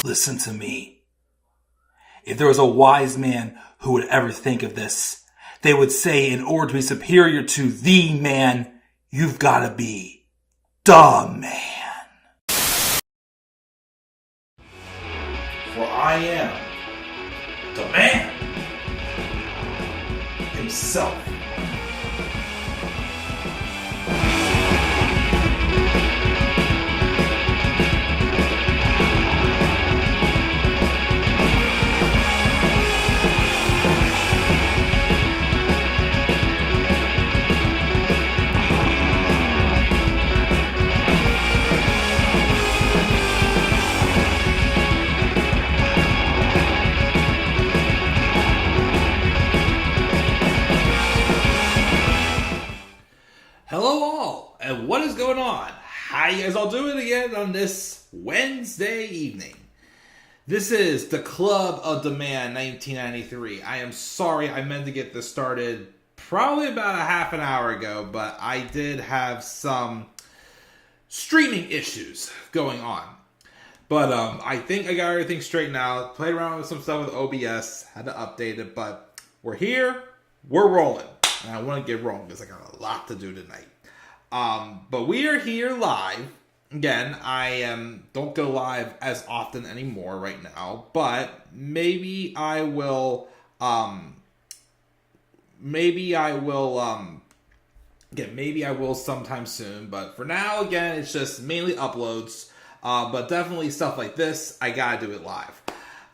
Listen to me. If there was a wise man who would ever think of this, they would say in order to be superior to the man, you've got to be the man. For I am the man himself. Hello all, and what is going on? How you guys all doing again on this Wednesday evening? This is the Club of Demand 1993. I am sorry, I meant to get this started probably about a half an hour ago, but I did have some streaming issues going on. But I think I got everything straightened out, played around with some stuff with OBS, had to update it, but we're here, we're rolling. And I want to get rolling because I got a lot to do tonight. But we are here live. Again, don't go live as often anymore right now, but maybe I will sometime soon. But for now, again, it's just mainly uploads. But definitely stuff like this, I gotta do it live.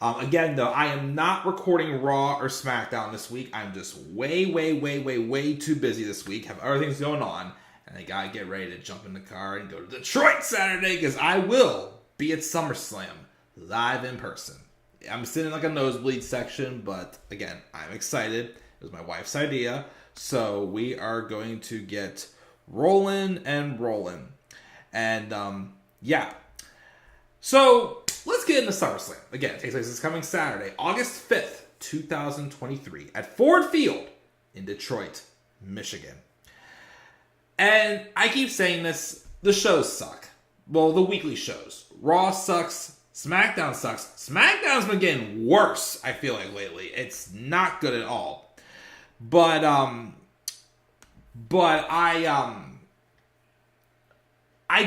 Again, though, I am not recording Raw or SmackDown this week. I'm just way too busy this week. Have other things going on. And I gotta get ready to jump in the car and go to Detroit Saturday because I will be at SummerSlam live in person. I'm sitting in like a nosebleed section, but again, I'm excited. It was my wife's idea. So we are going to get rolling. And yeah. So let's get into SummerSlam. Again, it takes place this coming Saturday, August 5th, 2023, at Ford Field in Detroit, Michigan. And I keep saying this, the shows suck. Well, the weekly shows. Raw sucks, SmackDown sucks. SmackDown's been getting worse, I feel like, lately. It's not good at all. But I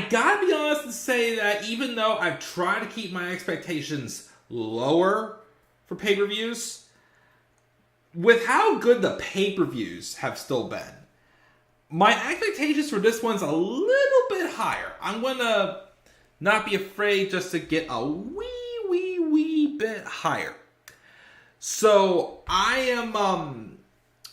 gotta be honest and say that even though I've tried to keep my expectations lower for pay-per-views, with how good the pay-per-views have still been, my expectations for this one's a little bit higher. I'm gonna not be afraid just to get a wee bit higher. So I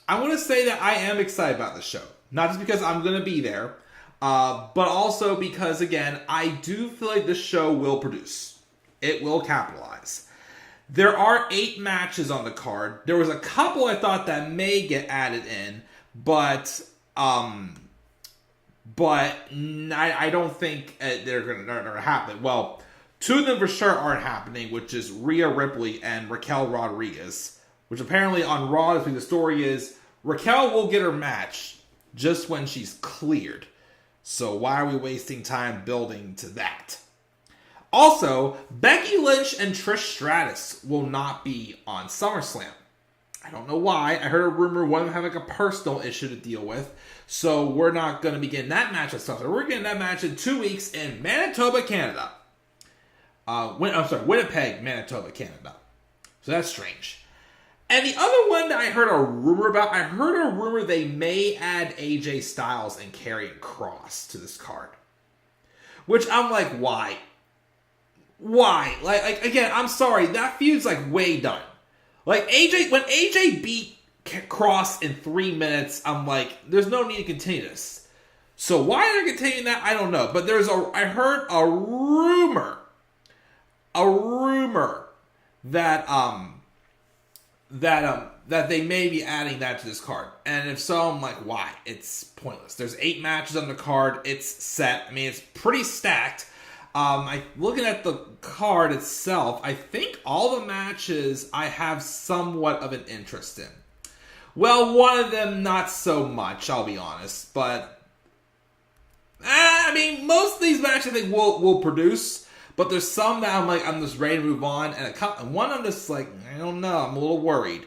want to say that I am excited about the show. Not just because I'm gonna be there, but also because, again, I do feel like this show will produce. It will capitalize. There are 8 matches on the card. There was a couple I thought that may get added in, but I don't think they're gonna happen. Well, 2 of them for sure aren't happening, which is Rhea Ripley and Raquel Rodriguez, which apparently on Raw this week the story is Raquel will get her match just when she's cleared. So why are we wasting time building to that? Also, Becky Lynch and Trish Stratus will not be on SummerSlam. I don't know why. I heard a rumor one of them had like a personal issue to deal with. So we're not going to be getting that match at SummerSlam. We're getting that match in 2 weeks in Manitoba, Canada. Winnipeg, Manitoba, Canada. So that's strange. And the other one that I heard a rumor about, I heard a rumor they may add AJ Styles and Karrion Kross to this card. Which I'm like, why? Why? Like again, I'm sorry, that feud's like way done. Like when AJ beat Kross in 3 minutes, I'm like, there's no need to continue this. So why they're continuing that, I don't know. But I heard a rumor that they may be adding that to this card. And if so, I'm like, why? It's pointless. There's 8 matches on the card. It's set. I mean, it's pretty stacked. Looking at the card itself, I think all the matches I have somewhat of an interest in. Well, one of them not so much, I'll be honest. But, I mean, most of these matches I think will produce. But there's some that I'm just ready to move on, and one I'm just like, I don't know, I'm a little worried.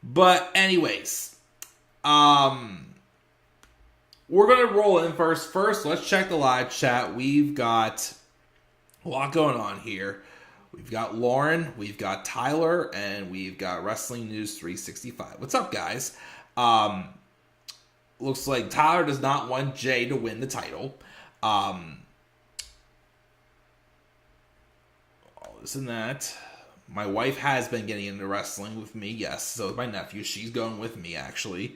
But anyways, we're gonna roll in first. First, let's check the live chat. We've got a lot going on here. We've got Lauren, we've got Tyler, and we've got Wrestling News 365. What's up, guys? Looks like Tyler does not want Jay to win the title. All this and that. My wife has been getting into wrestling with me, yes. So is my nephew. She's going with me, actually.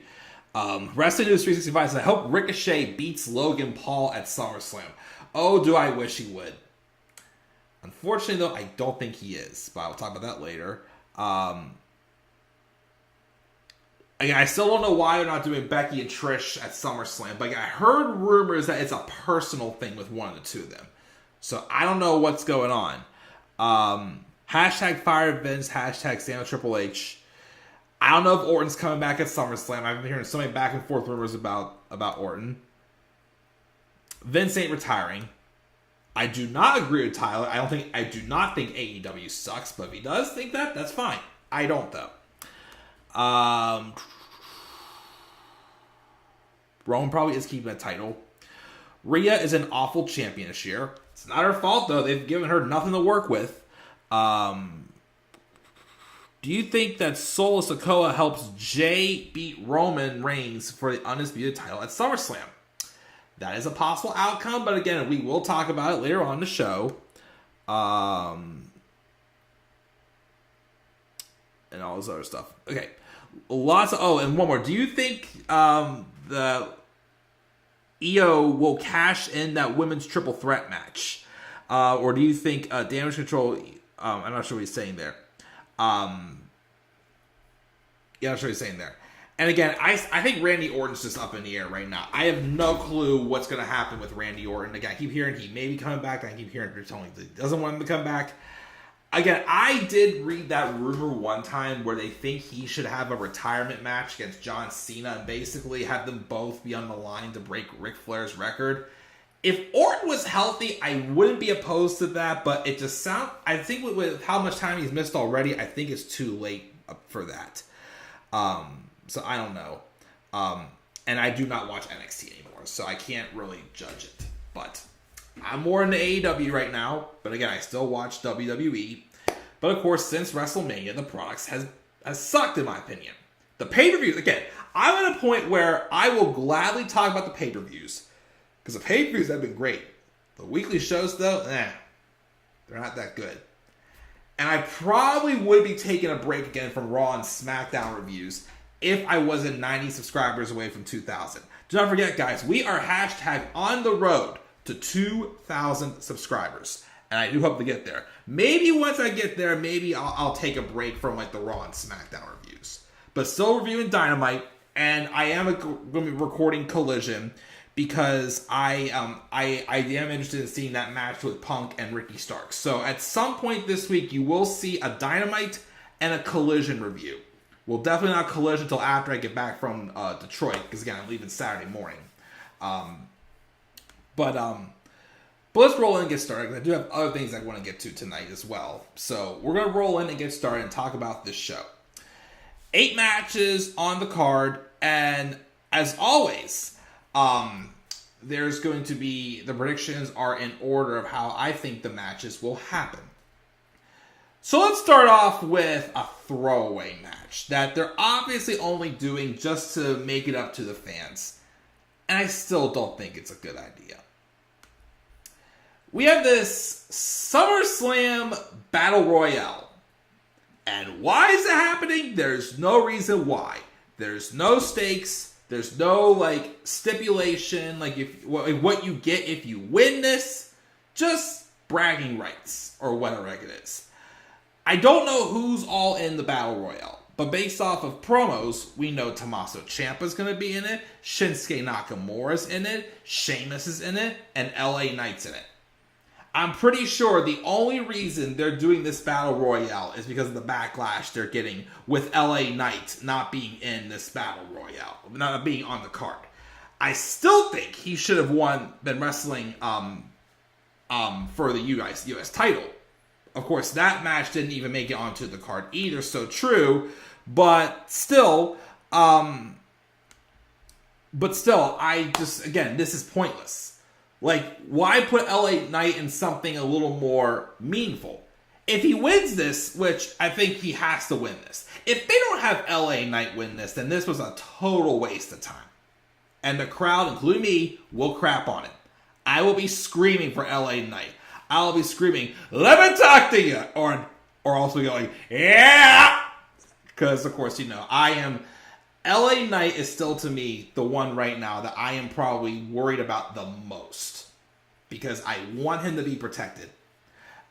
Wrestling News 365 says, I hope Ricochet beats Logan Paul at SummerSlam. Oh, do I wish he would. Unfortunately, though, I don't think he is. But I'll talk about that later. Again, I still don't know why they're not doing Becky and Trish at SummerSlam. But I heard rumors that it's a personal thing with one of the two of them. So I don't know what's going on. Hashtag fire Vince, hashtag stand with Triple H. I don't know if Orton's coming back at SummerSlam. I've been hearing so many back and forth rumors about Orton. Vince ain't retiring. I do not agree with Tyler. I do not think AEW sucks, but if he does think that, that's fine. I don't, though. Roman probably is keeping that title. Rhea is an awful champion this year. It's not her fault, though. They've given her nothing to work with. Do you think that Solo Sikoa helps Jay beat Roman Reigns for the undisputed title at SummerSlam? That is a possible outcome, but again, we will talk about it later on in the show. And all this other stuff. Okay. And one more. Do you think the EO will cash in that women's triple threat match? Or do you think Damage Control... I'm not sure what he's saying there. I'm not sure what he's saying there. And again, I think Randy Orton's just up in the air right now. I have no clue what's going to happen with Randy Orton. Again, I keep hearing he may be coming back. I keep hearing they're telling he doesn't want him to come back. Again, I did read that rumor one time where they think he should have a retirement match against John Cena and basically have them both be on the line to break Ric Flair's record. If Orton was healthy, I wouldn't be opposed to that, but it just sounds... I think with how much time he's missed already, I think it's too late for that. So I don't know. And I do not watch NXT anymore, so I can't really judge it. But I'm more into AEW right now. But again, I still watch WWE. But of course, since WrestleMania, the products has sucked, in my opinion. The pay-per-views, again, I'm at a point where I will gladly talk about the pay-per-views. Because the pay-per-views have been great. The weekly shows, though, they're not that good. And I probably would be taking a break again from Raw and SmackDown reviews if I wasn't 90 subscribers away from 2,000. Do not forget, guys, we are hashtag on the road to 2,000 subscribers. And I do hope to get there. Maybe once I get there, maybe I'll take a break from like the Raw and SmackDown reviews. But still reviewing Dynamite, and I am going to be recording Collision because I am interested in seeing that match with Punk and Ricky Starks. So at some point this week, you will see a Dynamite and a Collision review. Well, definitely not Collision until after I get back from Detroit, because again, I'm leaving Saturday morning. But let's roll in and get started. I do have other things I want to get to tonight as well. So we're going to roll in and get started and talk about this show. 8 matches on the card, and as always, there's going to be, the predictions are in order of how I think the matches will happen. So let's start off with a throwaway match that they're obviously only doing just to make it up to the fans. And I still don't think it's a good idea. We have this SummerSlam Battle Royale. And why is it happening? There's no reason why. There's no stakes. There's no, stipulation, what you get if you win this. Just bragging rights, or whatever it is. I don't know who's all in the Battle Royale, but based off of promos, we know Tommaso Ciampa's going to be in it, Shinsuke Nakamura's in it, Sheamus is in it, and LA Knight's in it. I'm pretty sure the only reason they're doing this Battle Royale is because of the backlash they're getting with LA Knight not being in this Battle Royale, not being on the card. I still think he should have been wrestling for the US title. Of course, that match didn't even make it onto the card either, so true. But still, I just, again, this is pointless. Like, why put LA Knight in something a little more meaningful? If he wins this, which I think he has to win this. If they don't have LA Knight win this, then this was a total waste of time. And the crowd, including me, will crap on it. I will be screaming for LA Knight. I'll be screaming, "Let me talk to you!" Or also going, "Yeah!" Because, of course, I am... LA Knight is still, to me, the one right now that I am probably worried about the most. Because I want him to be protected.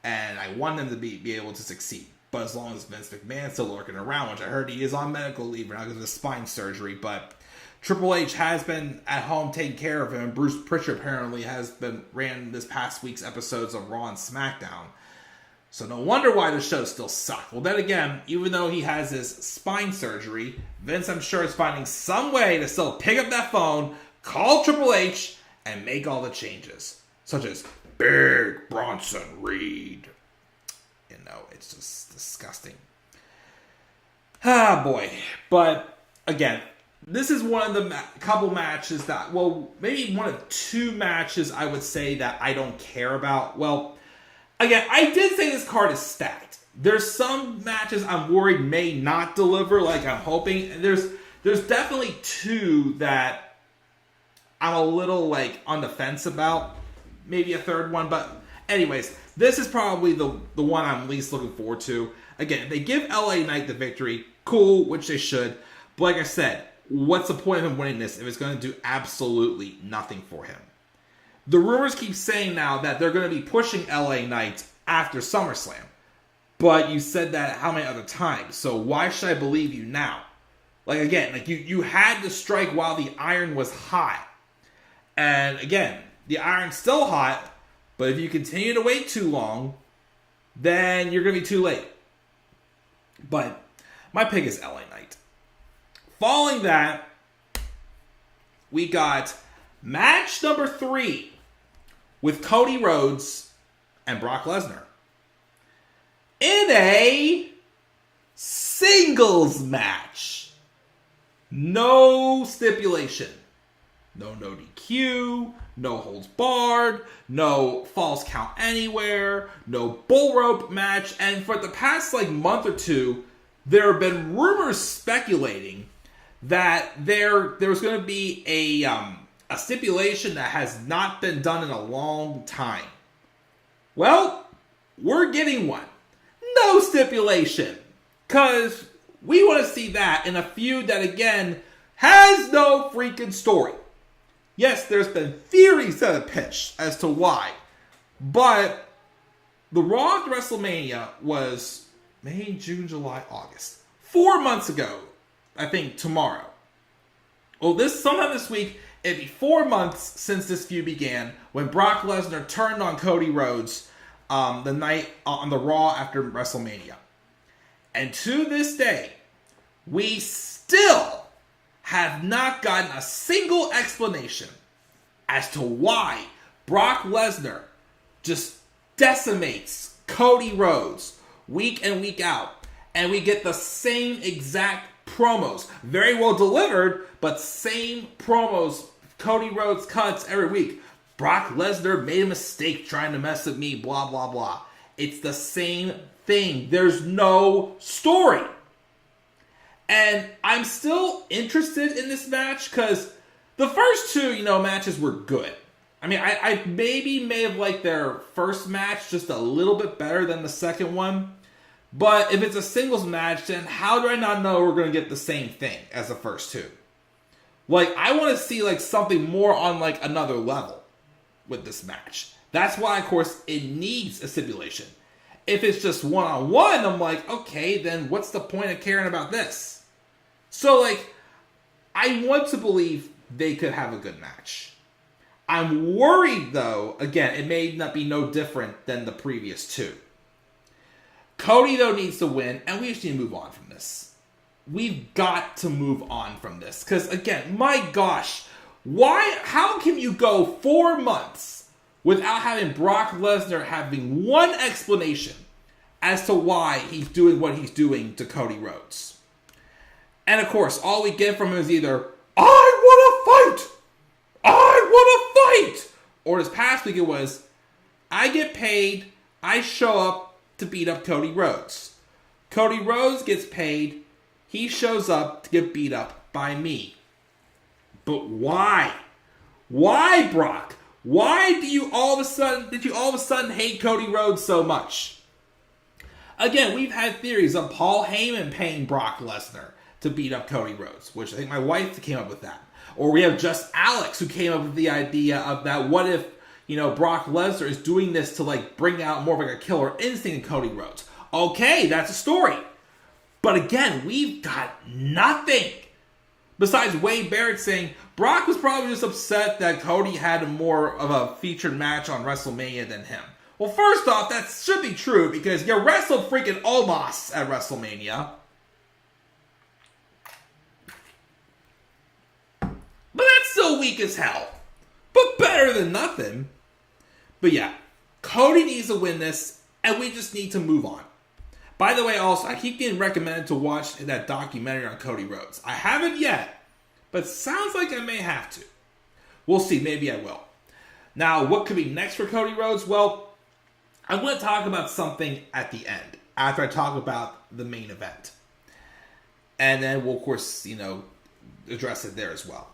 And I want him to be able to succeed. But as long as Vince McMahon's still lurking around, which I heard he is on medical leave right now because of spine surgery, but Triple H has been at home taking care of him, and Bruce Pritchard apparently ran this past week's episodes of Raw and SmackDown. So no wonder why the show still sucked. Well, then again, even though he has his spine surgery, Vince, I'm sure, is finding some way to still pick up that phone, call Triple H, and make all the changes. Such as Big Bronson Reed. It's just disgusting. Ah, boy. But, again, this is one of the couple matches that, well, maybe one of two matches I would say that I don't care about. Well, again, I did say this card is stacked. There's some matches I'm worried may not deliver, like I'm hoping. And there's definitely two that I'm a little, on the fence about. Maybe a third one, but anyways, this is probably the one I'm least looking forward to. Again, if they give LA Knight the victory, cool, which they should. But like I said, what's the point of him winning this if it's going to do absolutely nothing for him? The rumors keep saying now that they're going to be pushing LA Knight after SummerSlam. But you said that how many other times? So why should I believe you now? You had to strike while the iron was hot. And again, the iron's still hot, but if you continue to wait too long, then you're going to be too late. But my pick is LA Knight. Following that, we got match number 3 with Cody Rhodes and Brock Lesnar in a singles match. No stipulation. No DQ, no holds barred, no false count anywhere, no bull rope match. And for the past month or two, there have been rumors speculating that there's going to be a stipulation that has not been done in a long time. Well, we're getting one. No stipulation. Because we want to see that in a feud that, again, has no freaking story. Yes, there's been theories that have pitched as to why. But the Raw after WrestleMania was May, June, July, August. 4 months ago, I think tomorrow. Well, sometime this week, it'd be 4 months since this feud began when Brock Lesnar turned on Cody Rhodes the night on the Raw after WrestleMania. And to this day, we still have not gotten a single explanation as to why Brock Lesnar just decimates Cody Rhodes week in, week out. And we get the same exact promos. Very well delivered, but same promos Cody Rhodes cuts every week. Brock Lesnar made a mistake trying to mess with me, blah, blah, blah. It's the same thing. There's no story. And I'm still interested in this match because the first two, matches were good. I mean, I may have liked their first match just a little bit better than the second one. But if it's a singles match, then how do I not know we're going to get the same thing as the first two? I want to see something more on another level with this match. That's why, of course, it needs a stipulation. If it's just one-on-one, I'm okay, then what's the point of caring about this? So, I want to believe they could have a good match. I'm worried, though, again, it may not be no different than the previous two. Cody, though, needs to win, and we just need to move on from this. We've got to move on from this. Because, again, my gosh, how can you go 4 months without having Brock Lesnar having one explanation as to why he's doing what he's doing to Cody Rhodes. And of course, all we get from him is either, I want to fight! I want to fight! Or this past week it was, I get paid, I show up to beat up Cody Rhodes. Cody Rhodes gets paid, he shows up to get beat up by me. But why? Why, Brock? Why did you all of a sudden hate Cody Rhodes so much? Again, we've had theories of Paul Heyman paying Brock Lesnar to beat up Cody Rhodes, which I think my wife came up with that. Or we have just Alex who came up with the idea of that. What if, Brock Lesnar is doing this to bring out more of a killer instinct in Cody Rhodes? Okay, that's a story. But again, we've got nothing. Besides Wade Barrett saying Brock was probably just upset that Cody had more of a featured match on WrestleMania than him. Well, first off, that should be true because you wrestled freaking Omos at WrestleMania. But that's still weak as hell. But better than nothing. But yeah, Cody needs to win this, and we just need to move on. By the way, also, I keep getting recommended to watch that documentary on Cody Rhodes. I haven't yet, but sounds like I may have to. We'll see, maybe I will. Now, what could be next for Cody Rhodes? Well, I'm going to talk about something at the end, after I talk about the main event. And then we'll, of course, address it there as well.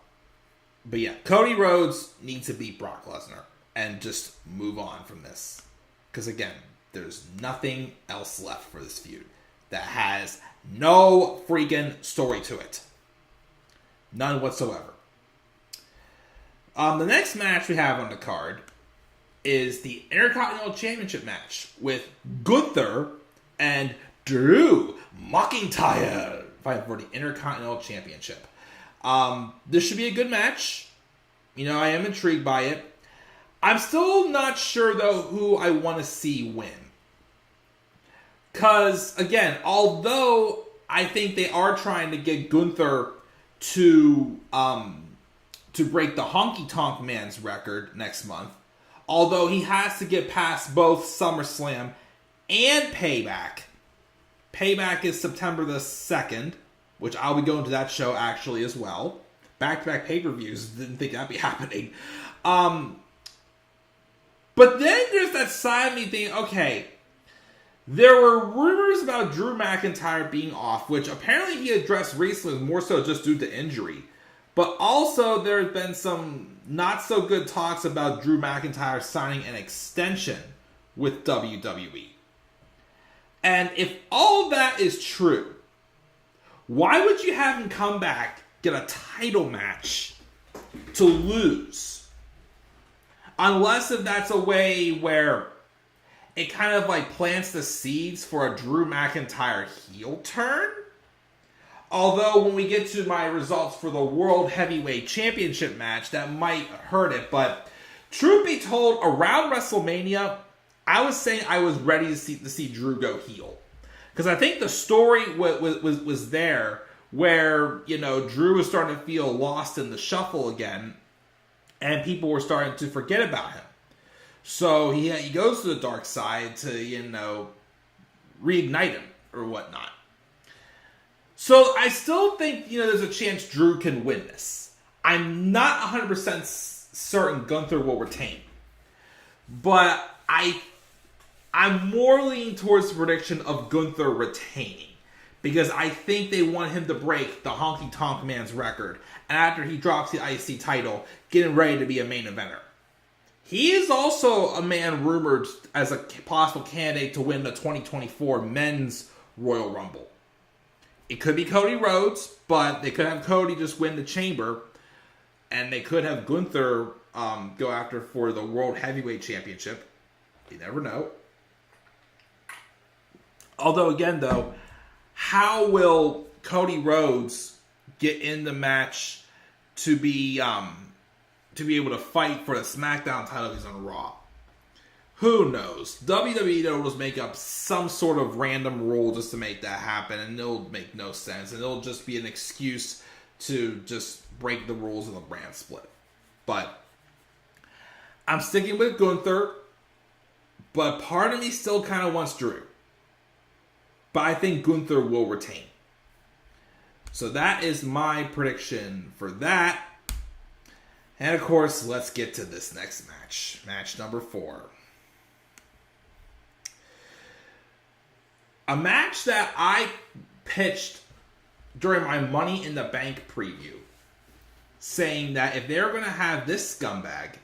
But yeah, Cody Rhodes needs to beat Brock Lesnar and just move on from this. Because again, there's nothing else left for this feud that has no freaking story to it. None whatsoever. The next match we have on the card is the Intercontinental Championship match with Gunther and Drew McIntyre fighting for the Intercontinental Championship. This should be a good match. I am intrigued by it. I'm still not sure, though, who I want to see win. Because, again, although I think they are trying to get Gunther to break the Honky Tonk Man's record next month, although he has to get past both SummerSlam and Payback. Payback is September the 2nd, which I'll be going to that show, actually, as well. Back-to-back pay-per-views. Didn't think that'd be happening. But then there's that side of me thinking, okay, there were rumors about Drew McIntyre being off, which apparently he addressed recently more so just due to injury. But also there's been some not so good talks about Drew McIntyre signing an extension with WWE. And if all of that is true, why would you have him come back, get a title match to lose? Unless if that's a way where it kind of plants the seeds for a Drew McIntyre heel turn. Although when we get to my results for the World Heavyweight Championship match, that might hurt it. But truth be told, around WrestleMania, I was saying I was ready to see Drew go heel. Because I think the story was there where, Drew was starting to feel lost in the shuffle again. And people were starting to forget about him. So he goes to the dark side to, reignite him or whatnot. So I still think, there's a chance Drew can win this. I'm not 100% certain Gunther will retain. But I'm more leaning towards the prediction of Gunther retaining. Because I think they want him to break the Honky Tonk Man's record. And after he drops the IC title, getting ready to be a main eventer. He is also a man rumored as a possible candidate to win the 2024 Men's Royal Rumble. It could be Cody Rhodes, but they could have Cody just win the chamber. And they could have Gunther go after for the World Heavyweight Championship. You never know. Although, again, though, how will Cody Rhodes get in the match to be able to fight for the SmackDown title he's on Raw? Who knows? WWE will just make up some sort of random rule just to make that happen, and it'll make no sense, and it'll just be an excuse to just break the rules of the brand split. But I'm sticking with Gunther, but part of me still kind of wants Drew. But I think Gunther will retain. So that is my prediction for that. And of course, let's get to this next match. Match number 4. A match that I pitched during my Money in the Bank preview, saying that if they're going to have this scumbag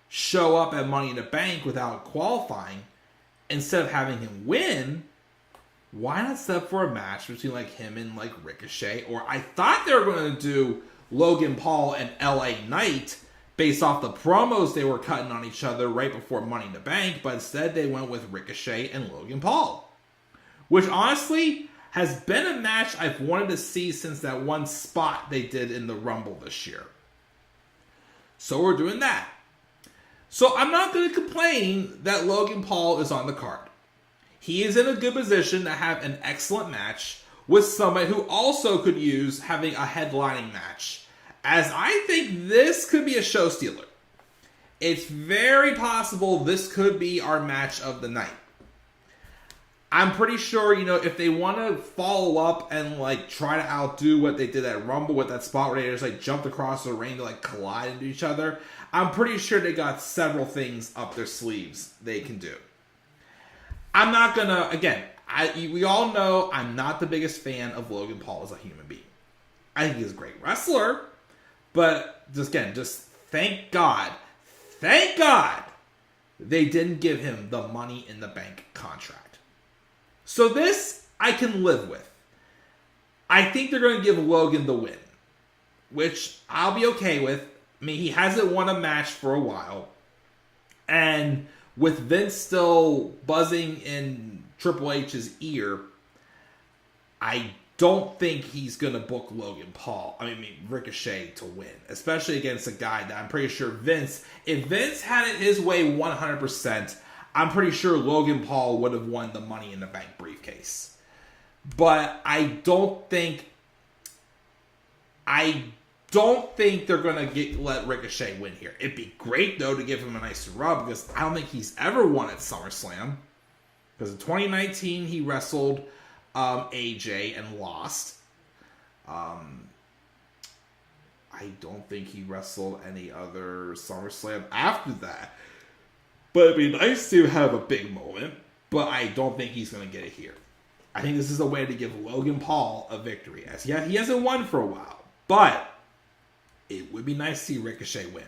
show up at Money in the Bank without qualifying, instead of having him win, why not set up for a match between like him and like Ricochet? Or I thought they were going to do Logan Paul and LA Knight based off the promos they were cutting on each other right before Money in the Bank, but instead they went with Ricochet and Logan Paul. Which honestly has been a match I've wanted to see since that one spot they did in the Rumble this year. So we're doing that. So I'm not going to complain that Logan Paul is on the card. He is in a good position to have an excellent match with somebody who also could use having a headlining match, as I think this could be a show stealer. It's very possible this could be our match of the night. I'm pretty sure, if they want to follow up and like try to outdo what they did at Rumble with that spot where they just like jumped across the ring to like collide into each other, I'm pretty sure they got several things up their sleeves they can do. I'm not gonna, again, we all know I'm not the biggest fan of Logan Paul as a human being. I think he's a great wrestler, but just thank God they didn't give him the Money in the Bank contract. So this I can live with. I think they're going to give Logan the win, which I'll be okay with. I mean, he hasn't won a match for a while. And with Vince still buzzing in Triple H's ear, I don't think he's going to book Ricochet to win, especially against a guy that I'm pretty sure if Vince had it his way 100%, I'm pretty sure Logan Paul would have won the Money in the Bank briefcase. But I don't think they're going to let Ricochet win here. It'd be great, though, to give him a nice rub, because I don't think he's ever won at SummerSlam. Because in 2019, he wrestled AJ and lost. I don't think he wrestled any other SummerSlam after that. But it'd be nice to have a big moment, but I don't think he's going to get it here. I think this is a way to give Logan Paul a victory. As yet, he hasn't won for a while, but it would be nice to see Ricochet win.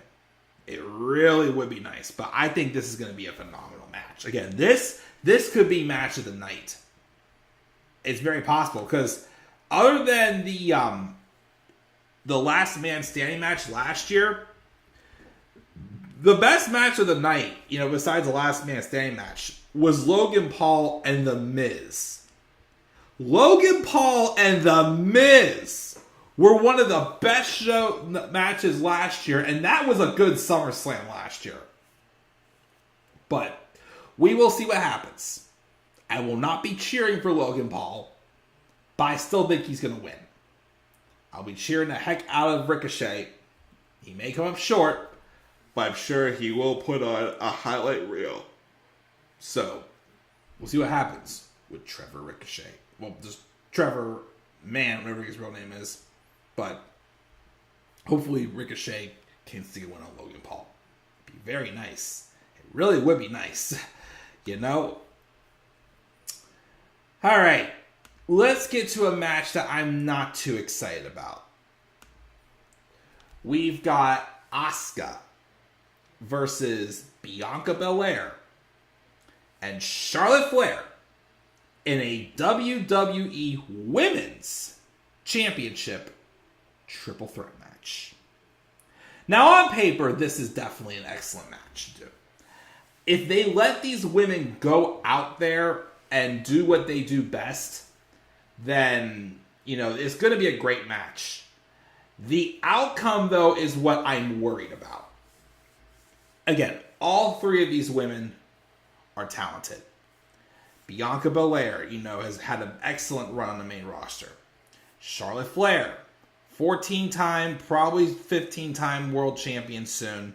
It really would be nice, but I think this is going to be a phenomenal match. Again, this could be match of the night. It's very possible, because other than the Last Man Standing match last year, the best match of the night, besides the Last Man Standing match, was Logan Paul and The Miz. Logan Paul and The Miz were one of the best matches last year, and that was a good SummerSlam last year. But we will see what happens. I will not be cheering for Logan Paul, but I still think he's going to win. I'll be cheering the heck out of Ricochet. He may come up short, but I'm sure he will put on a highlight reel. So, we'll see what happens with Trevor Ricochet. Well, just Trevor Mann, whatever his real name is. But hopefully Ricochet can still win on Logan Paul. It'd be very nice. It really would be nice. Alright. Let's get to a match that I'm not too excited about. We've got Asuka versus Bianca Belair and Charlotte Flair in a WWE Women's Championship triple threat match. Now, on paper, this is definitely an excellent match to do. If they let these women go out there and do what they do best, then, it's going to be a great match. The outcome, though, is what I'm worried about. Again, all three of these women are talented. Bianca Belair, has had an excellent run on the main roster. Charlotte Flair, 14-time, probably 15-time world champion soon.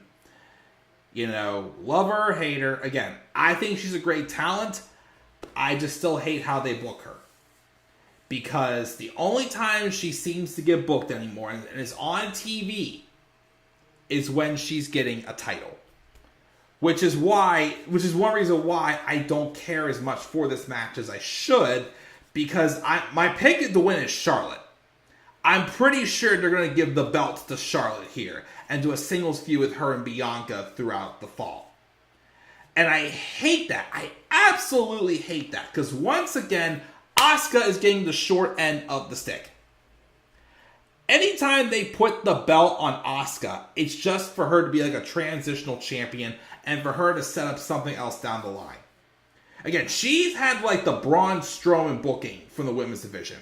Love her or hate her. Again, I think she's a great talent. I just still hate how they book her. Because the only time she seems to get booked anymore and is on TV is when she's getting a title. Which is one reason why I don't care as much for this match as I should. Because my pick to win is Charlotte. I'm pretty sure they're going to give the belt to Charlotte here and do a singles feud with her and Bianca throughout the fall. And I hate that. I absolutely hate that. Because once again, Asuka is getting the short end of the stick. Anytime they put the belt on Asuka, it's just for her to be like a transitional champion and for her to set up something else down the line. Again, she's had like the Braun Strowman booking from the women's division.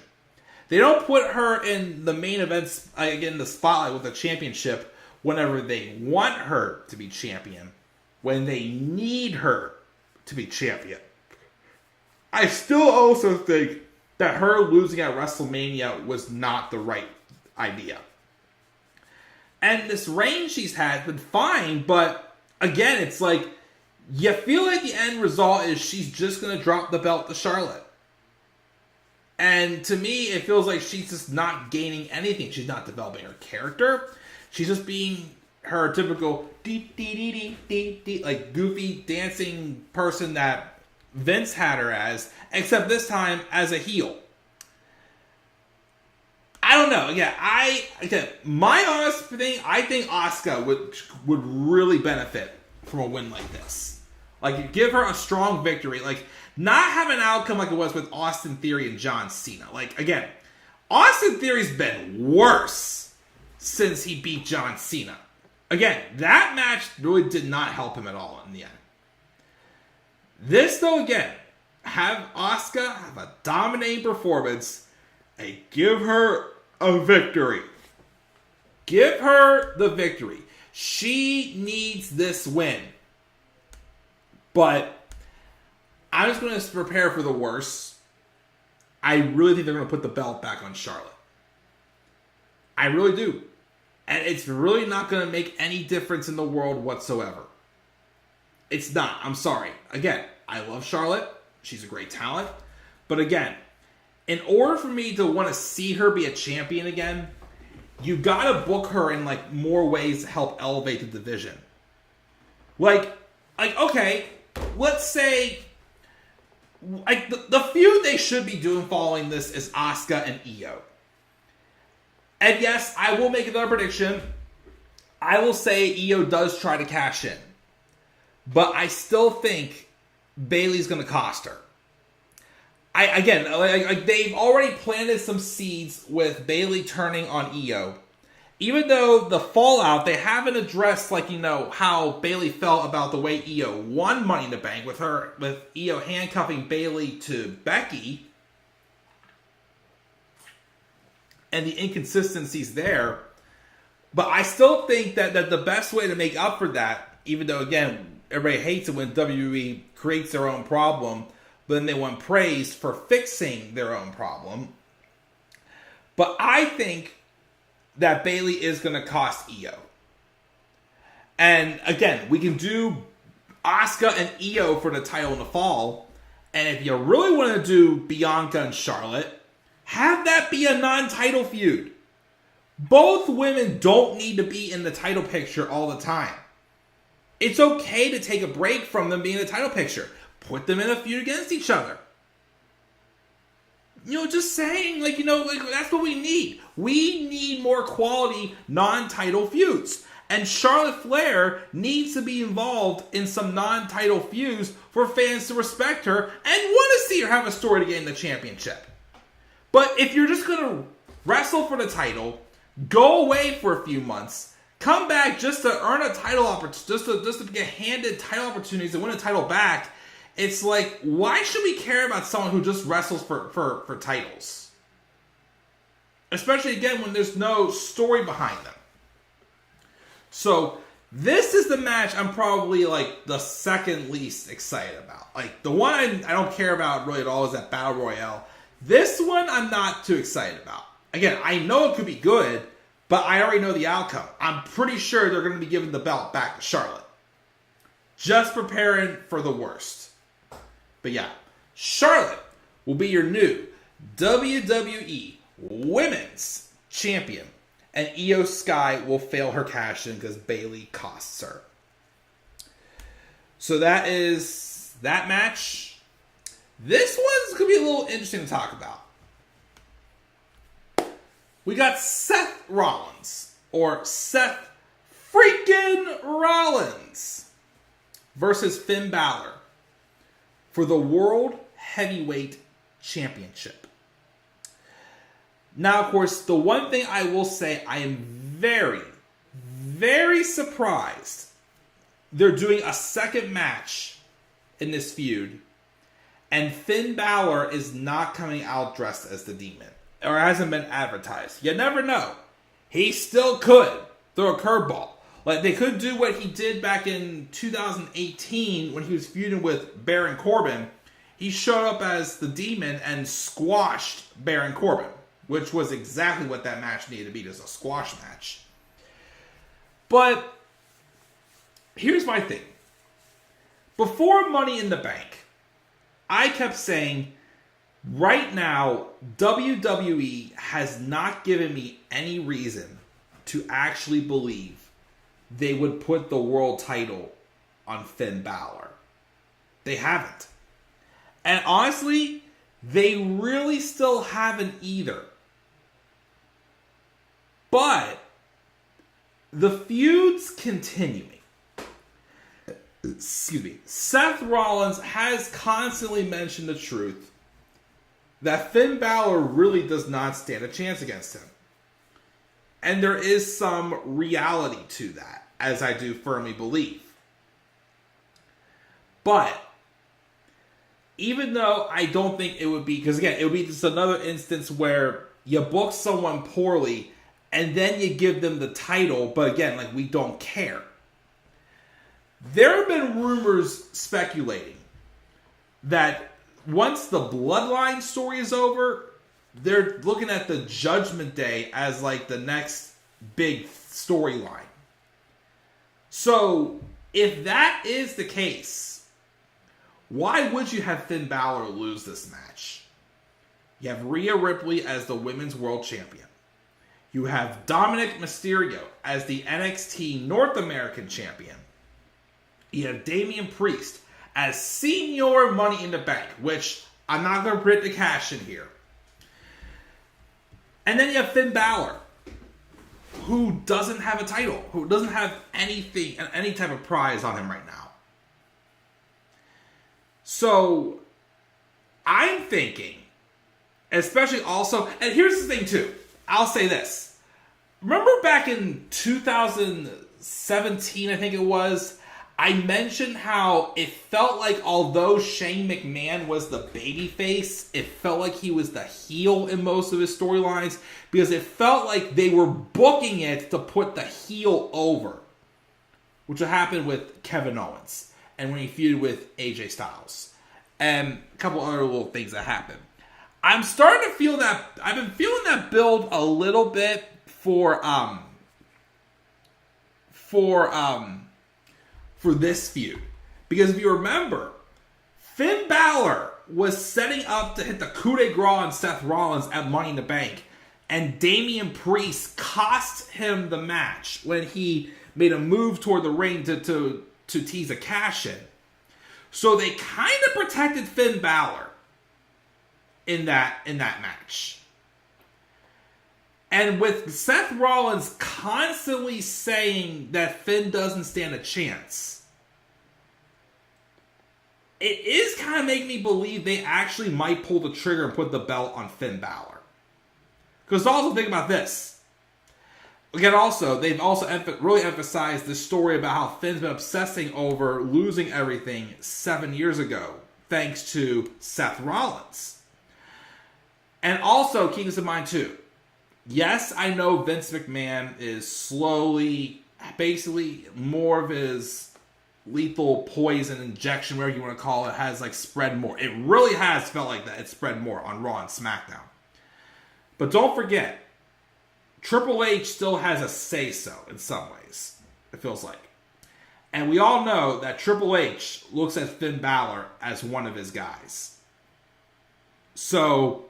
They don't put her in the main events, again, the spotlight with the championship whenever they want her to be champion, when they need her to be champion. I still also think that her losing at WrestleMania was not the right idea. And this reign she's had has been fine, but again, it's like, you feel like the end result is she's just going to drop the belt to Charlotte. And to me, it feels like she's just not gaining anything. She's not developing her character. She's just being her typical like goofy dancing person that Vince had her as, except this time as a heel. I don't know. Yeah, my honest thing, I think Asuka would really benefit from a win like this. Like, give her a strong victory. Like, not have an outcome like it was with Austin Theory and John Cena. Like, again, Austin Theory's been worse since he beat John Cena. Again, that match really did not help him at all in the end. This, though, again, have Asuka have a dominating performance and give her a victory. Give her the victory. She needs this win. But I'm just going to prepare for the worst. I really think they're going to put the belt back on Charlotte. I really do. And it's really not going to make any difference in the world whatsoever. It's not. I'm sorry. Again, I love Charlotte. She's a great talent. But again, in order for me to want to see her be a champion again, you got to book her in like more ways to help elevate the division. Like okay, let's say like the feud they should be doing following this is Asuka and Io. And yes, I will make another prediction. I will say Io does try to cash in. But I still think Bayley's going to cost her. They've already planted some seeds with Bayley turning on Io. Even though the fallout, they haven't addressed, how Bayley felt about the way Io won Money in the Bank with Io handcuffing Bayley to Becky. And the inconsistencies there. But I still think that the best way to make up for that, even though, again, everybody hates it when WWE creates their own problem, but then they want praise for fixing their own problem. But I think that Bayley is going to cost Io. And again, we can do Asuka and Io for the title in the fall. And if you really want to do Bianca and Charlotte, have that be a non-title feud. Both women don't need to be in the title picture all the time. It's okay to take a break from them being in the title picture. Put them in a feud against each other. Just saying, that's what we need. We need more quality non-title feuds. And Charlotte Flair needs to be involved in some non-title feuds for fans to respect her and want to see her have a story to gain the championship. But if you're just going to wrestle for the title, go away for a few months, come back just to earn a title opportunity, just to get handed title opportunities and win a title back, it's like, why should we care about someone who just wrestles for titles? Especially, again, when there's no story behind them. So, this is the match I'm probably, the second least excited about. The one I don't care about really at all is that Battle Royale. This one I'm not too excited about. Again, I know it could be good, but I already know the outcome. I'm pretty sure they're going to be giving the belt back to Charlotte. Just preparing for the worst. But yeah, Charlotte will be your new WWE Women's Champion. And Io Sky will fail her cash in because Bayley costs her. So that is that match. This one's going to be a little interesting to talk about. We got Seth Rollins, or Seth freaking Rollins, versus Finn Balor for the World Heavyweight Championship. Now, of course, the one thing I will say, I am very, very surprised they're doing a second match in this feud, and Finn Balor is not coming out dressed as the Demon, or hasn't been advertised. You never know. He still could throw a curveball. Like, they could do what he did back in 2018 when he was feuding with Baron Corbin. He showed up as the Demon and squashed Baron Corbin, which was exactly what that match needed to be, just a squash match. But here's my thing. Before Money in the Bank, I kept saying, right now, WWE has not given me any reason to actually believe they would put the world title on Finn Balor. They haven't. And honestly, they really still haven't either. But the feud's continuing. Excuse me. Seth Rollins has constantly mentioned the truth that Finn Balor really does not stand a chance against him. And there is some reality to that, as I do firmly believe. But even though I don't think it would be, because again, it would be just another instance where you book someone poorly and then you give them the title, but again, like, we don't care. There have been rumors speculating that once the Bloodline story is over, they're looking at the Judgment Day as like the next big storyline. So, if that is the case, why would you have Finn Balor lose this match? You have Rhea Ripley as the Women's World Champion. You have Dominic Mysterio as the NXT North American Champion. You have Damian Priest as Senior Money in the Bank, which I'm not going to predict the cash in here. And then you have Finn Balor, who doesn't have a title, who doesn't have anything, any type of prize on him right now. So, I'm thinking, especially also, and here's the thing too, I'll say this. Remember back in 2017, I think it was, I mentioned how it felt like although Shane McMahon was the babyface, it felt like he was the heel in most of his storylines because it felt like they were booking it to put the heel over, which happened with Kevin Owens and when he feuded with AJ Styles and a couple other little things that happened. I'm starting to feel that, I've been feeling that build a little bit for this feud. Because if you remember, Finn Balor was setting up to hit the coup de grace on Seth Rollins at Money in the Bank. And Damian Priest cost him the match when he made a move toward the ring to tease a cash in. So they kind of protected Finn Balor in that match. And with Seth Rollins constantly saying that Finn doesn't stand a chance, it is kind of making me believe they actually might pull the trigger and put the belt on Finn Balor. Because also think about this. Again, also, they've also really emphasized this story about how Finn's been obsessing over losing everything 7 years ago, thanks to Seth Rollins. And also, keep this in mind too. Yes, I know Vince McMahon is slowly, basically, more of his lethal poison injection, whatever you want to call it, has like spread more. It really has felt like that. It's spread more on Raw and SmackDown. But don't forget, Triple H still has a say-so in some ways, it feels like. And we all know that Triple H looks at Finn Balor as one of his guys. So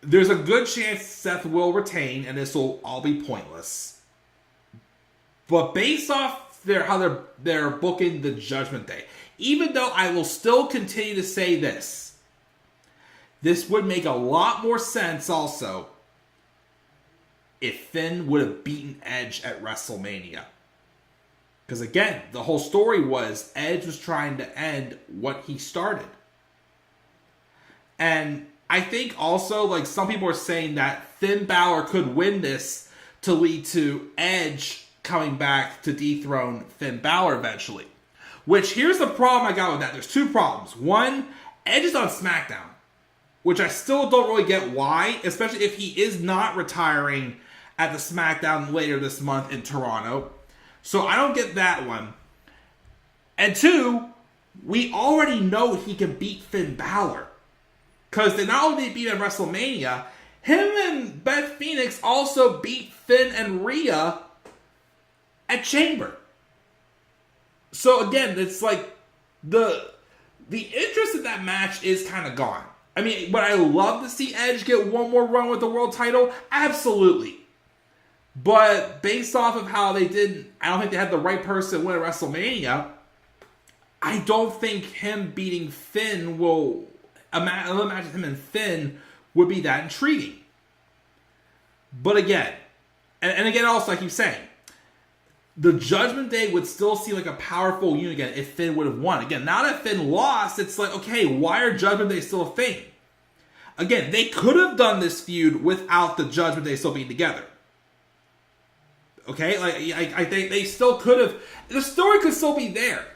there's a good chance Seth will retain, and this will all be pointless. But based off how they're booking the Judgment Day, even though I will still continue to say this would make a lot more sense also if Finn would have beaten Edge at WrestleMania. Because again, the whole story was Edge was trying to end what he started. And I think also, like, some people are saying that Finn Balor could win this to lead to Edge coming back to dethrone Finn Balor eventually. Which, here's the problem I got with that. There's two problems. One, Edge is on SmackDown, which I still don't really get why, especially if he is not retiring at the SmackDown later this month in Toronto. So I don't get that one. And two, we already know he can beat Finn Balor. Because they not only beat him at WrestleMania, him and Beth Phoenix also beat Finn and Rhea at Chamber. So again, it's like the interest in that match is kind of gone. I mean, would I love to see Edge get one more run with the world title? Absolutely. But based off of how they did, I don't think they had the right person win at WrestleMania. I don't think him beating Finn will... Imagine him and Finn would be that intriguing. But again, and again also I keep saying, the Judgment Day would still seem like a powerful unit again if Finn would have won. Again, now that Finn lost, it's like, okay, why are Judgment Day still a thing? Again, they could have done this feud without the Judgment Day still being together. Okay? Like, I think they still could have... The story could still be there.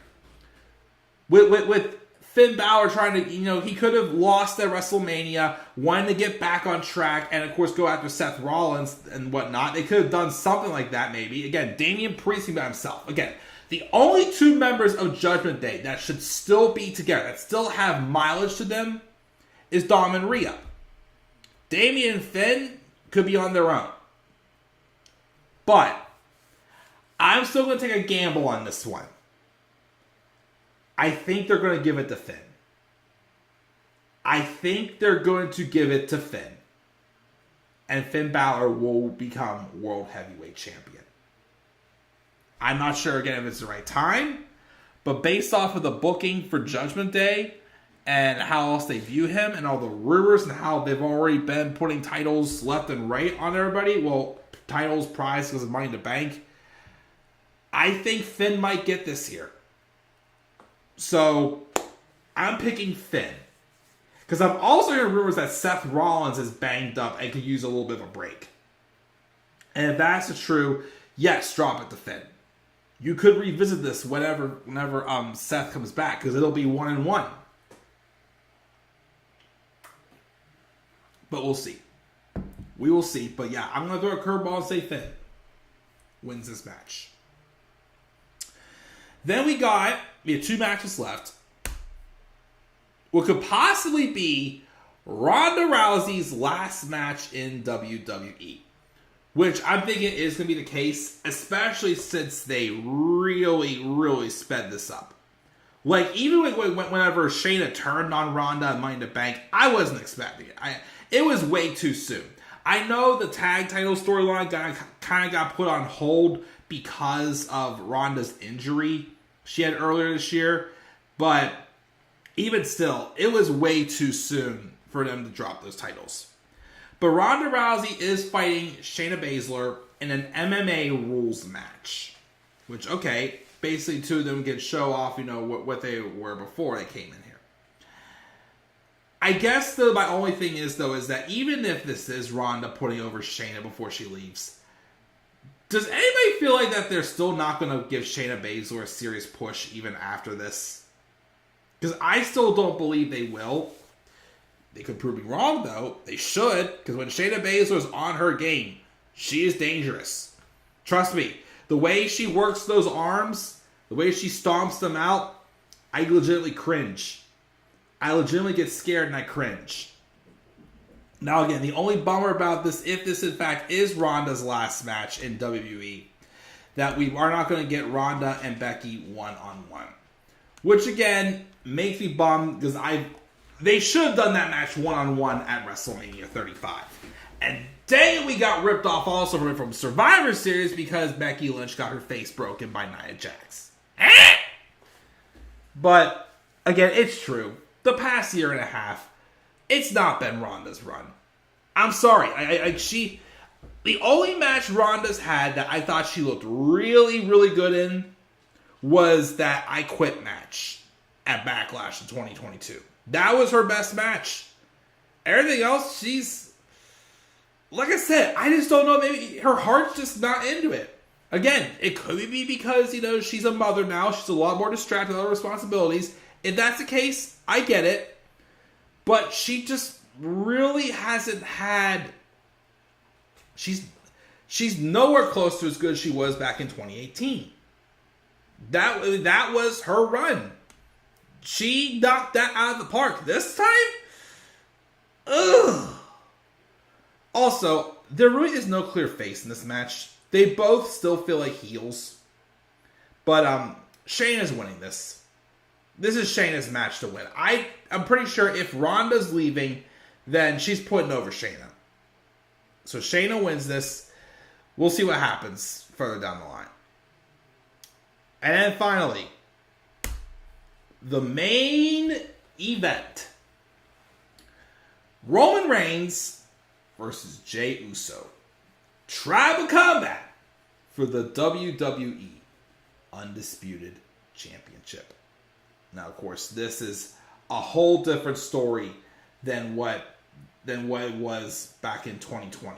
With Finn Balor trying to, he could have lost at WrestleMania, wanted to get back on track, and of course go after Seth Rollins and whatnot. They could have done something like that maybe. Again, Damian Priest by himself. Again, the only two members of Judgment Day that should still be together, that still have mileage to them, is Dom and Rhea. Damian and Finn could be on their own. But I'm still going to take a gamble on this one. I think they're going to give it to Finn. I think they're going to give it to Finn. And Finn Balor will become World Heavyweight Champion. I'm not sure, again, if it's the right time. But based off of the booking for Judgment Day and how else they view him and all the rumors and how they've already been putting titles left and right on everybody. Well, titles, prize because of Money in the Bank. I think Finn might get this here. So, I'm picking Finn. Because I'm also hearing rumors that Seth Rollins is banged up and could use a little bit of a break. And if that's true, yes, drop it to Finn. You could revisit this whenever Seth comes back, because it'll be 1-1. But we'll see. We will see. But yeah, I'm going to throw a curveball and say Finn wins this match. Then we have 2 matches left. What could possibly be Ronda Rousey's last match in WWE. Which I'm thinking is going to be the case, especially since they really, really sped this up. Like, even whenever Shayna turned on Ronda and Money in the Bank, I wasn't expecting it. It was way too soon. I know the tag title storyline kind of got put on hold because of Ronda's injury she had earlier this year, but even still, it was way too soon for them to drop those titles. But Ronda Rousey is fighting Shayna Baszler in an MMA rules match. Which, okay, basically two of them can show off, what they were before they came in here. I guess, though, my only thing is that even if this is Ronda putting over Shayna before she leaves, does anybody feel like that they're still not going to give Shayna Baszler a serious push even after this? Because I still don't believe they will. They could prove me wrong, though. They should, because when Shayna Baszler is on her game, she is dangerous. Trust me. The way she works those arms, the way she stomps them out, I legitimately cringe. I legitimately get scared and I cringe. Now again, the only bummer about this, if this in fact is Ronda's last match in WWE, that we are not going to get Ronda and Becky one-on-one. Which, again, makes me bummed because they should have done that match one-on-one at WrestleMania 35. And dang, we got ripped off also from Survivor Series because Becky Lynch got her face broken by Nia Jax. But, again, it's true. The past year and a half, it's not been Ronda's run. I'm sorry. The only match Ronda's had that I thought she looked really, really good in was that I Quit match at Backlash in 2022. That was her best match. Everything else, she's... Like I said, I just don't know. Maybe her heart's just not into it. Again, it could be because, she's a mother now. She's a lot more distracted with other responsibilities. If that's the case, I get it. But she just really hasn't had... She's nowhere close to as good as she was back in 2018. That was her run. She knocked that out of the park. This time? Ugh. Also, there really is no clear face in this match. They both still feel like heels. But Shayna's winning this. This is Shayna's match to win. I'm pretty sure if Ronda's leaving, then she's putting over Shayna. So Shayna wins this. We'll see what happens further down the line. And then finally, the main event. Roman Reigns versus Jey Uso. Tribal Combat for the WWE Undisputed Championship. Now, of course, this is a whole different story than what it was back in 2020.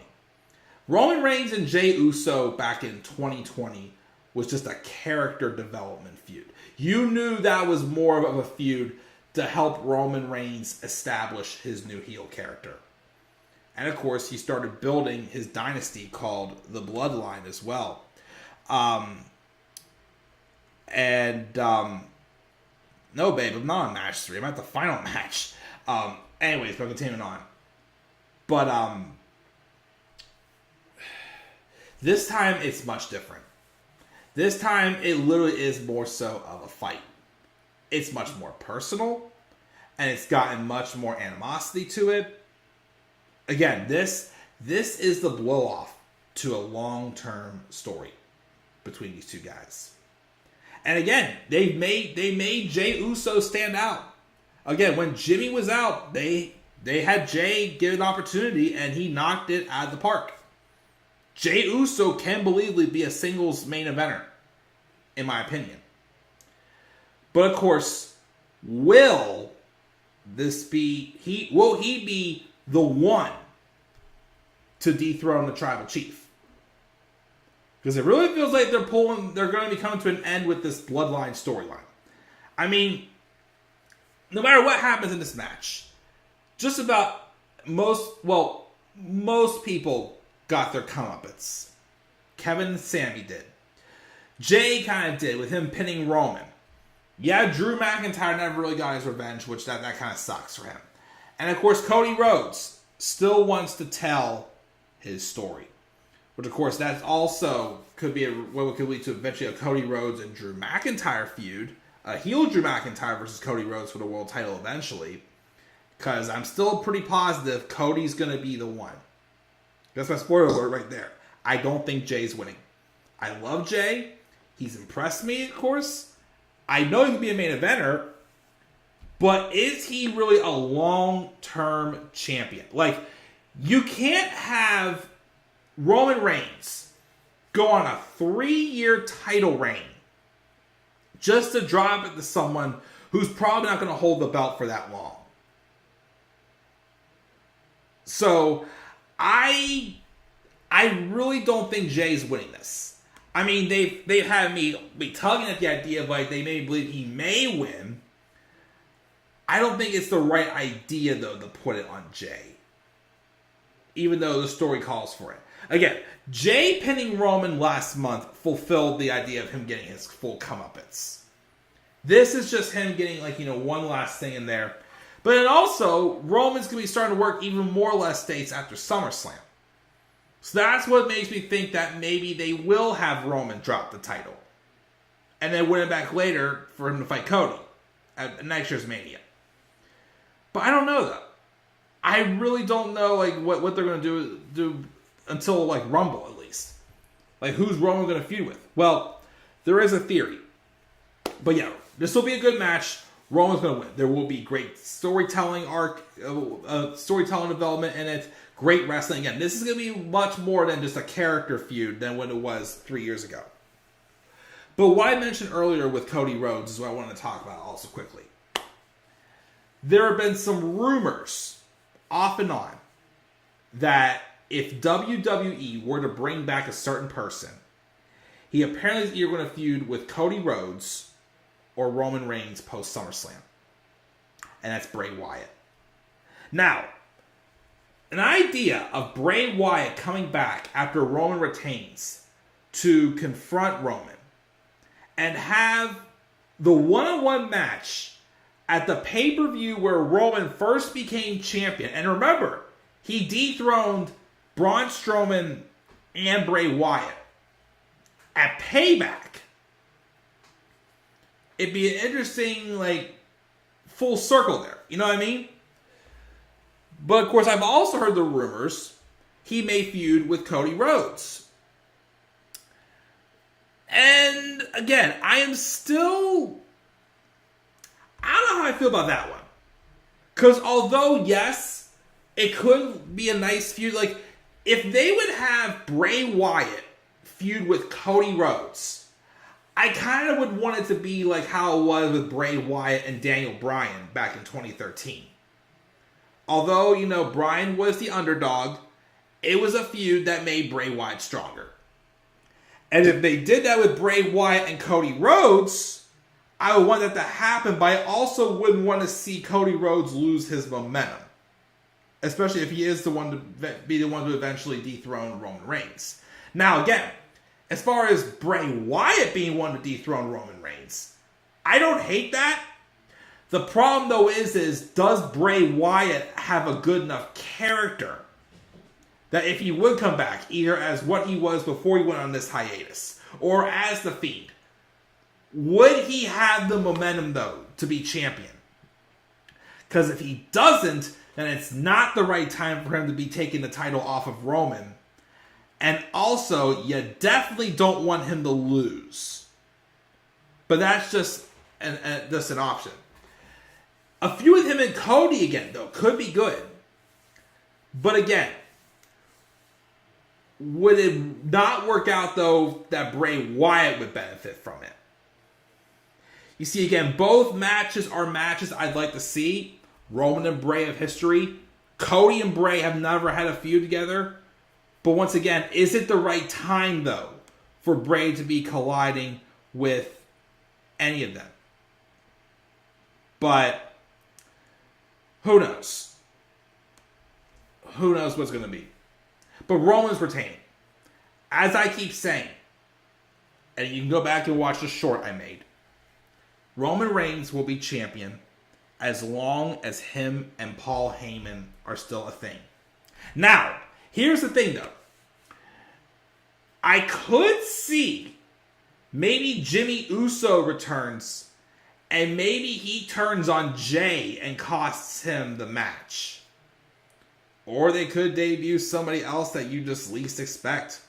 Roman Reigns and Jey Uso back in 2020 was just a character development feud. You knew that was more of a feud to help Roman Reigns establish his new heel character. And of course, he started building his dynasty called the Bloodline as well. No, babe, I'm not on match 3. I'm at the final match. Anyways, but continuing on. But this time it's much different. This time it literally is more so of a fight. It's much more personal, and it's gotten much more animosity to it. Again, this is the blow-off to a long-term story between these two guys. And again, they made Jey Uso stand out. Again, when Jimmy was out, they had Jey get an opportunity, and he knocked it out of the park. Jey Uso can believably be a singles main eventer, in my opinion. But of course, will he be the one to dethrone the Tribal Chief? Because it really feels like they're going to be coming to an end with this Bloodline storyline. I mean, no matter what happens in this match, just about most people got their comeuppance. Kevin and Sami did. Jey kind of did with him pinning Roman. Yeah, Drew McIntyre never really got his revenge, which that kind of sucks for him. And of course, Cody Rhodes still wants to tell his story. Which of course, that also could be what could lead to eventually a Cody Rhodes and Drew McIntyre feud. A heel Drew McIntyre versus Cody Rhodes for the world title eventually. Because I'm still pretty positive Cody's going to be the one. That's my spoiler alert right there. I don't think Jay's winning. I love Jey. He's impressed me, of course. I know he can be a main eventer. But is he really a long-term champion? Like, you can't have Roman Reigns go on a 3-year title reign just to drop it to someone who's probably not going to hold the belt for that long. So, I really don't think Jay's winning this. I mean, they've had me be tugging at the idea of like they may believe he may win. I don't think it's the right idea though to put it on Jey, even though the story calls for it. Again, Jey pinning Roman last month fulfilled the idea of him getting his full comeuppance. This is just him getting one last thing in there. But then also, Roman's going to be starting to work even more or less dates after SummerSlam. So that's what makes me think that maybe they will have Roman drop the title. And then win it back later for him to fight Cody at next year's Mania. But I don't know, though. I really don't know what they're going to do until Rumble, at least. Who's Roman going to feud with? Well, there is a theory. But yeah, this will be a good match. Roman's going to win. There will be great storytelling storytelling development in it. Great wrestling. Again, this is going to be much more than just a character feud than what it was 3 years ago. But what I mentioned earlier with Cody Rhodes is what I wanted to talk about also quickly. There have been some rumors, off and on, that if WWE were to bring back a certain person, he apparently is either going to feud with Cody Rhodes or Roman Reigns post SummerSlam. And that's Bray Wyatt. Now, an idea of Bray Wyatt coming back after Roman retains to confront Roman and have the one-on-one match at the pay-per-view where Roman first became champion. And remember, he dethroned Braun Strowman and Bray Wyatt at Payback. It'd be an interesting, full circle there. You know what I mean? But, of course, I've also heard the rumors he may feud with Cody Rhodes. And, again, I don't know how I feel about that one. Because although, yes, it could be a nice feud. If they would have Bray Wyatt feud with Cody Rhodes, I kind of would want it to be like how it was with Bray Wyatt and Daniel Bryan back in 2013. Although, Bryan was the underdog, it was a feud that made Bray Wyatt stronger. And if they did that with Bray Wyatt and Cody Rhodes, I would want that to happen, but I also wouldn't want to see Cody Rhodes lose his momentum. Especially if he is the one to be the one to eventually dethrone Roman Reigns. Now, again, as far as Bray Wyatt being one to dethrone Roman Reigns, I don't hate that. The problem, though, is does Bray Wyatt have a good enough character that if he would come back, either as what he was before he went on this hiatus, or as the Fiend, would he have the momentum, though, to be champion? Because if he doesn't, then it's not the right time for him to be taking the title off of Roman. And also, you definitely don't want him to lose. But that's just an option. A feud with him and Cody again, though, could be good. But again, would it not work out, though, that Bray Wyatt would benefit from it? You see, again, both matches are matches I'd like to see. Roman and Bray have history. Cody and Bray have never had a feud together. But once again, is it the right time, though, for Bray to be colliding with any of them? But who knows? Who knows what's going to be? But Roman's retaining. As I keep saying, and you can go back and watch the short I made, Roman Reigns will be champion as long as him and Paul Heyman are still a thing. Now, here's the thing, though. I could see maybe Jimmy Uso returns and maybe he turns on Jay and costs him the match. Or they could debut somebody else that you just least expect.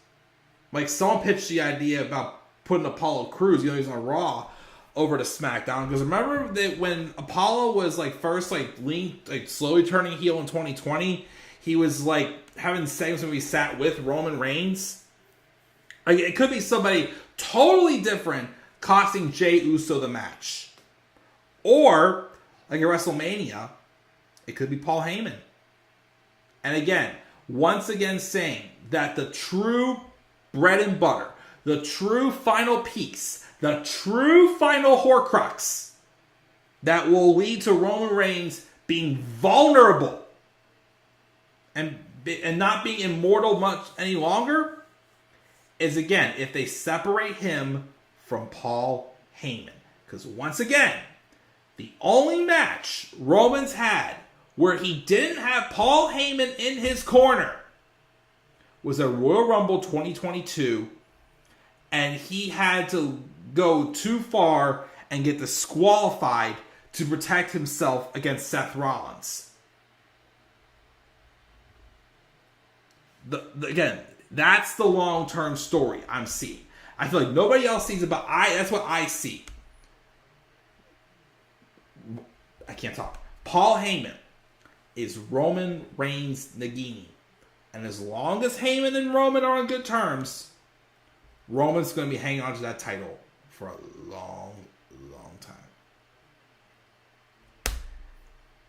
Someone pitched the idea about putting Apollo Crews, he's on Raw, over to SmackDown. Because remember that when Apollo was first slowly turning heel in 2020, he was having segments where he sat with Roman Reigns. It could be somebody totally different costing Jey Uso the match. Or, at WrestleMania, it could be Paul Heyman. And again, once again saying that the true bread and butter, the true final piece, the true final Horcrux that will lead to Roman Reigns being vulnerable and not being immortal much any longer is, again, if they separate him from Paul Heyman. Because once again, the only match Roman's had where he didn't have Paul Heyman in his corner was at Royal Rumble 2022, and he had to go too far and get disqualified to protect himself against Seth Rollins. Again, that's the long-term story I'm seeing. I feel like nobody else sees it, but that's what I see. I can't talk. Paul Heyman is Roman Reigns' Nagini. And as long as Heyman and Roman are on good terms, Roman's going to be hanging on to that title for a long, long time.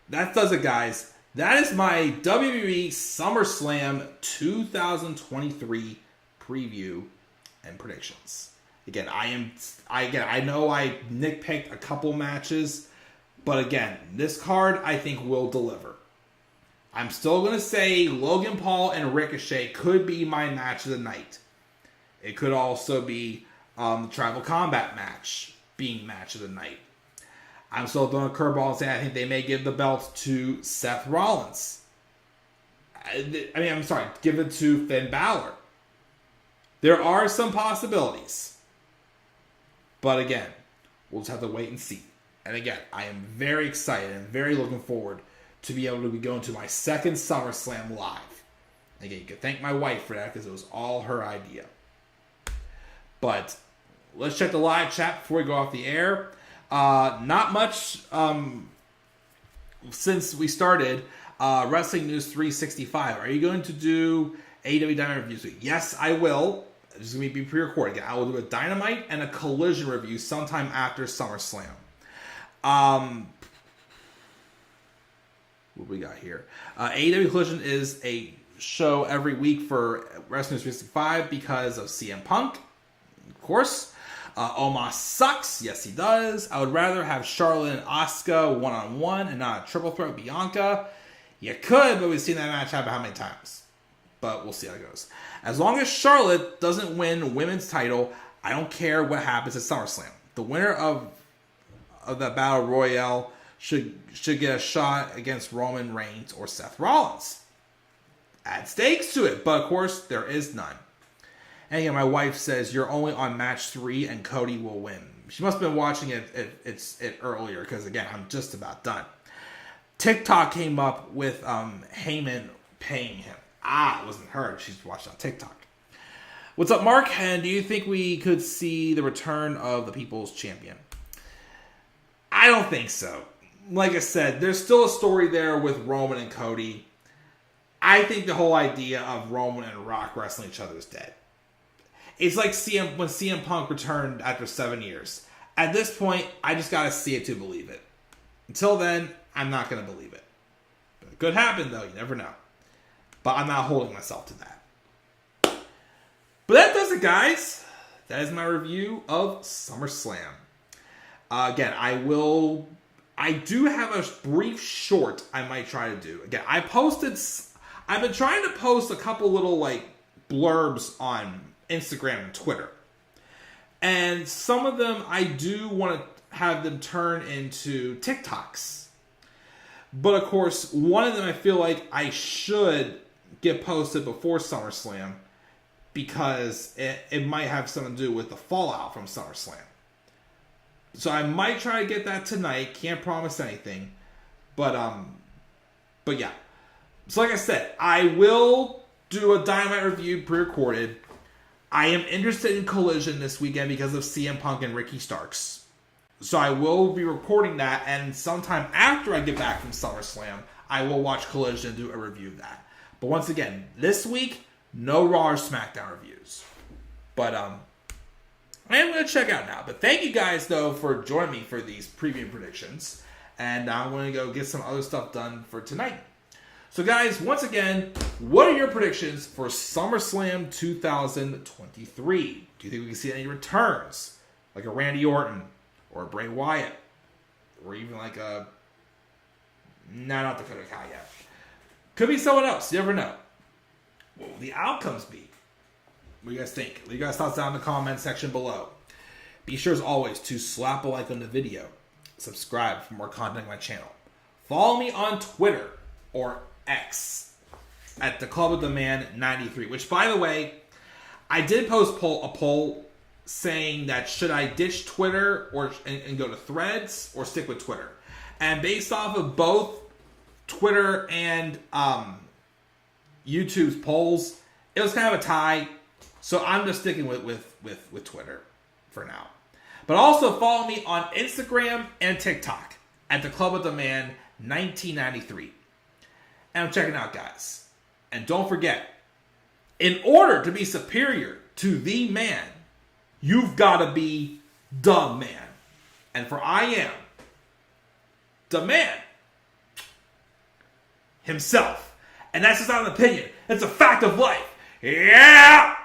That does it, guys. That is my WWE SummerSlam 2023 preview and predictions. Again, I know I nitpicked a couple matches, but again, this card I think will deliver. I'm still going to say Logan Paul and Ricochet could be my match of the night. It could also be the Tribal Combat match being match of the night. I'm still throwing a curveball and saying I think they may give the belt to Seth Rollins. Give it to Finn Balor. There are some possibilities. But again, we'll just have to wait and see. And again, I am very excited and very looking forward to be able to be going to my second SummerSlam live. Again, you can thank my wife for that because it was all her idea. But let's check the live chat before we go off the air. Not much since we started. Wrestling News 365. Are you going to do AEW Dynamite reviews? Yes, I will. This is going to be pre-recorded. Again, I will do a Dynamite and a Collision review sometime after SummerSlam. What we got here? AEW Collision is a show every week for Wrestling News 365 because of CM Punk, of course. Omos sucks. Yes, he does. I would rather have Charlotte and Asuka one-on-one and not a triple threat with Bianca. You could, but we've seen that match happen how many times? But we'll see how it goes. As long as Charlotte doesn't win women's title, I don't care what happens at SummerSlam. The winner of the Battle Royale should get a shot against Roman Reigns or Seth Rollins. Add stakes to it, but of course, there is none. And again, my wife says, you're only on match 3 and Cody will win. She must have been watching it earlier because, again, I'm just about done. TikTok came up with Heyman paying him. It wasn't her. She's watched on TikTok. What's up, Mark? And do you think we could see the return of the People's Champion? I don't think so. Like I said, there's still a story there with Roman and Cody. I think the whole idea of Roman and Rock wrestling each other is dead. It's like when CM Punk returned after 7 years. At this point, I just got to see it to believe it. Until then, I'm not going to believe it. But it could happen, though. You never know. But I'm not holding myself to that. But that does it, guys. That is my review of SummerSlam. Again, I do have a brief short I might try to do. Again, I've been trying to post a couple little blurbs on Instagram and Twitter. And some of them I do want to have them turn into TikToks. But of course, one of them I feel like I should get posted before SummerSlam because it might have something to do with the fallout from SummerSlam. So I might try to get that tonight. Can't promise anything. But yeah. So like I said, I will do a Dynamite review pre-recorded. I am interested in Collision this weekend because of CM Punk and Ricky Starks. So I will be recording that, and sometime after I get back from SummerSlam, I will watch Collision and do a review of that. But once again, this week, no Raw or SmackDown reviews. But I am going to check out now. But thank you guys, though, for joining me for these preview predictions. And I'm going to go get some other stuff done for tonight. So guys, once again, what are your predictions for SummerSlam 2023? Do you think we can see any returns? Like a Randy Orton or a Bray Wyatt? Or even like a... No, not Dakota Kai yet. Could be someone else. You never know. What will the outcomes be? What do you guys think? Leave your guys' thoughts down in the comment section below. Be sure as always to slap a like on the video. Subscribe for more content on my channel. Follow me on Twitter or X. at the Club of the Man 93. Which, by the way, I did post a poll saying that should I ditch Twitter and go to Threads or stick with Twitter. And based off of both Twitter and YouTube's polls, it was kind of a tie. So I'm just sticking with Twitter for now. But also follow me on Instagram and TikTok at the Club of the Man 1993. And I'm checking out, guys. And don't forget, in order to be superior to the man, you've got to be the man. And for I am the man himself. And that's just not an opinion. It's a fact of life. Yeah!